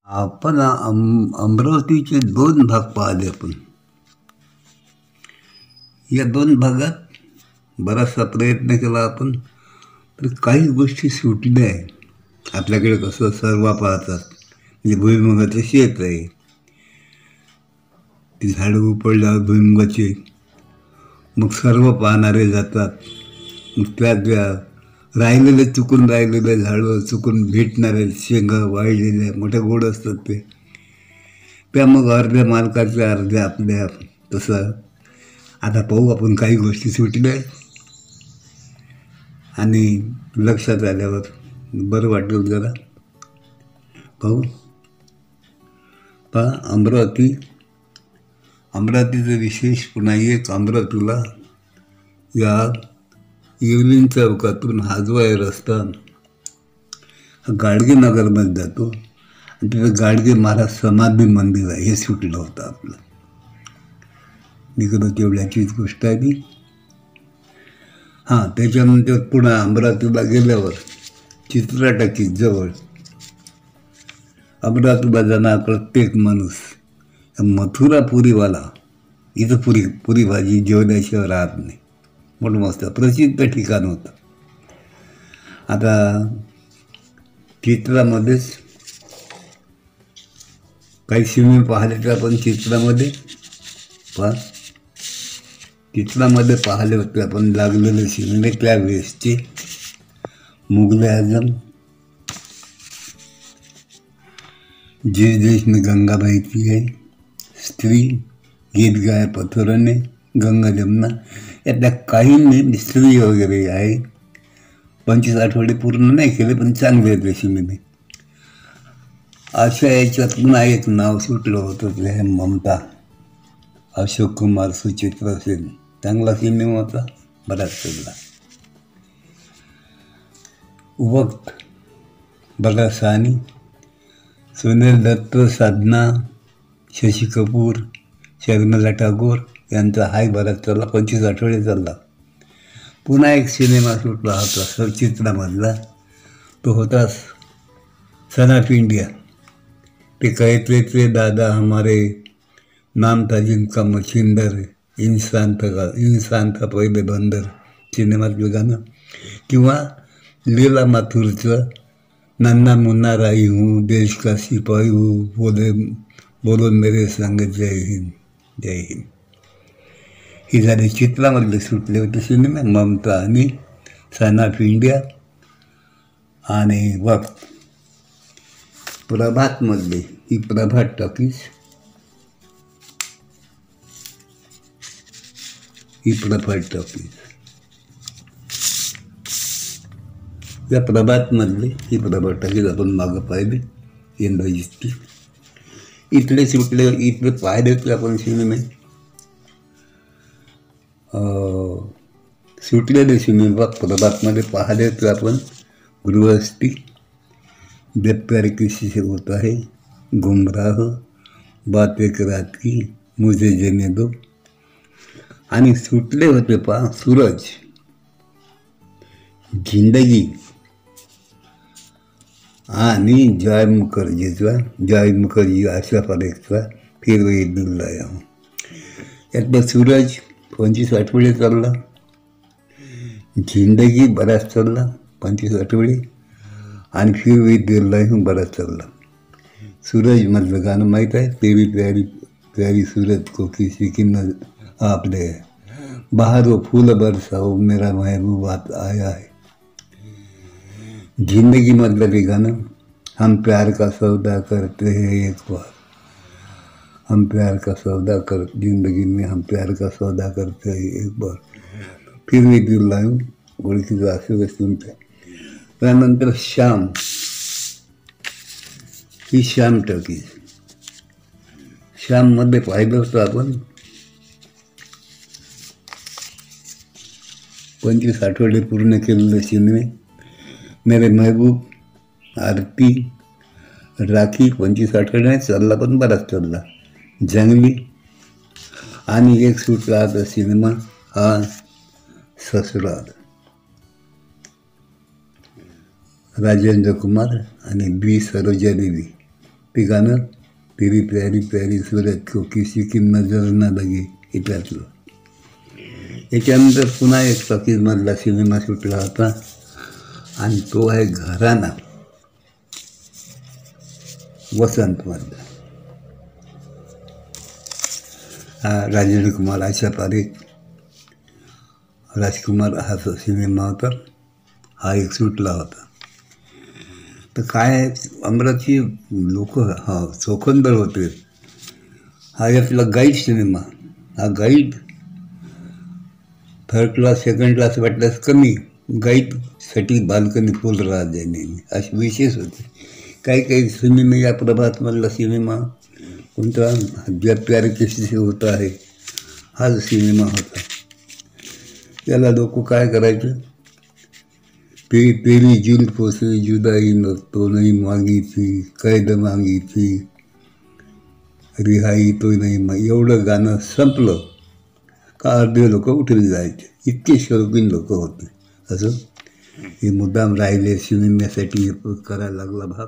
आपण अमरावतीचे दोन भाग पाहिले आपण. या दोन भागात बराचसा प्रयत्न केला आपण, तर काही गोष्टी सुटल्या आहे. आपल्याकडे कसं सर्व पाहतात, म्हणजे भुईमुगाचं शेत आहे, ती झाडं उपडल्यावर भुईमुगाचे मग सर्व पाहणारे जातात. मग त्या राहिलेले चुकून राहिलेले झाडं, चुकून भेटणारे शेंगा वाळलेल्या मोठ्या गोड असतात ते, त्या मग अर्ध्या मालकाच्या अर्ध्या आपल्या. तसं आता पाहू आपण, काही गोष्टी सुटल्या आणि लक्षात आल्यावर बरं वाटेल जरा. पाहू पहा अमरावतीचं विशेष पुन्हा एक. अमरावतीला या येवलिंग चौकातून हा जो आहे रस्ता, हा गाडगे नगरमध्ये जातो आणि तिथं गाडगे महाराज समाधी मंदिर आहे, हे सुटलं होतं आपलं. निघत तेवढ्याचीच गोष्ट आहे ती. हां, त्याच्यानंतर पुन्हा अमरावतीला गेल्यावर चित्रा टाकीज जवळ अमरावतीला जाणार प्रत्येक माणूस मथुरा पुरीवाला, इथं पुरी भाजी जेवल्याशिवाय राहत नाही, मोठं मस्त प्रसिद्ध ठिकाण होतं. आता चित्रामध्येच काही सिनेमे पाहिले तर आपण चित्रामध्ये पाहिले होते आपण लागलेले सिनेमे त्यावेळेसचे. मुगले आजम, जिस देश में गंगा बहती है, स्त्री, गीत गाय पथुराने, गंगा जमुना, यातल्या काही स्त्री वगैरे आहे. 25 आठवडे पूर्ण नाही केले, पण चांगले आहेत सिनेमे. अशा याच्यात पुन्हा एक नाव सुटलं होतं, ते आहे ममता. अशोक कुमार, सुचित्रा सेन, चांगला सिनेमा होता, बराच चालला. वक्त, बघा सानी, सुनील दत्त, साधना, शशी कपूर, शर्मिला टागोर यांचा हाय बराच चालला, 25 आठवडे चालला. पुन्हा एक सिनेमा सुटला होता सचित्रामधला, तो होता सन ऑफ इंडिया. ते कहते थे दादा हमारे नाम था जिनका मच्छिंदर, इंसान था पहिले बंदर, सिनेमातलं गाणं. किंवा लीला माथुरचं नन्ना मुन्ना राई हूँ, देश का सिपाही हूँ, बोलो मेरे संग जय हिंद जय हिंद. ही झाले चित्रामधले सुटले होते सिनेमे, ममता आणि सन ऑफ इंडिया आणि वक्त. प्रभातमधले ही प्रभात टॉकीज, ही प्रभात टॉकीज. या प्रभातमधले ही प्रभात टॉकीज आपण मागं पाहिले यंदाची. इथले सुटले, इथले पाहिले तर आपण सिनेमे, सुटलेले सिनेमा प्रभातमध्ये पाहिले तर आपण गृहस्थी, जब प्यार किसी से होता है, गुमराह, बात एक रात की, मुझे जेने दो. आणि सुटले होते पहा सूरज, जिंदगी आणि जॉय मुखर्जी आशा परेखचा फिर वही दिल लाया हूँ. यातलं सूरज 25 आठवडे चालला, जिंदगी बराच चालला 25 आठवडे, आणि फिर वही दिल लाया हूँ बराच चालला. सूरजमधलं गाणं माहीत आहे, तेरी प्यारी प्यारी सूरज को किसी की न आपले, बहारो फूल बरसाओ मेरा महबूब आया है. जिंदगी मधलं ते गाणं, हम प्यार का सौदा करते हैं एक बार, हम प्यार का सौदा कर, जिंदगी में हम प्यार का सौदा करते हैं एक बार, फिर मी दिल लावून ओळखीचं असं तुमच्या. त्यानंतर श्याम, ही श्याम टॉकीज. श्याममध्ये पाहिलं होतं आपण 25 आठवडे पूर्ण केलेले सिनेमे. मेरे महबूब, आरती, राखी 25 आठवडे चालला, पण बराच चालला. जंगली आणि एक सुटला आता सिनेमा हा ससुराल, राजेंद्र कुमार आणि बी सरोजा देवी. ते गाणं तेरी प्यारी प्यारी सूरत को किसी की नजर न लगे हे त्यातलं. याच्यानंतर पुन्हा एक टॉकीजमधला सिनेमा सुटला होता आणि तो आहे घराणा, वसंतमधला. हा राजेंद्र कुमार, आशा पारेख, राजकुमार हा सिनेमा होता. हा एक सुटला होता. तर काय अमरावती लोक चोखंदर होते. हा यातला गाईड सिनेमा. हा guide third class second class वाटल्यास कमी, गाईडसाठी बाल्कनी फुल राहते नेहमी, असे विशेष होते. काही काही सिनेमे या प्रभातमधला सिनेमा कोणता जब प्यार किसी से होता है हा सिनेमा होता. त्याला लोक काय करायचे, तेरी जुल्फों से जुदाई न तो नहीं मांगी थी, कैद मांगी थी, रिहाई तो नाही, एवढं गाणं संपलं का अर्धे लोक उठून जायचे. इतके शौकीन लोक होते. असं हे मुद्दाम राहिले सिनेम्यासाठी करायला लागला भाग.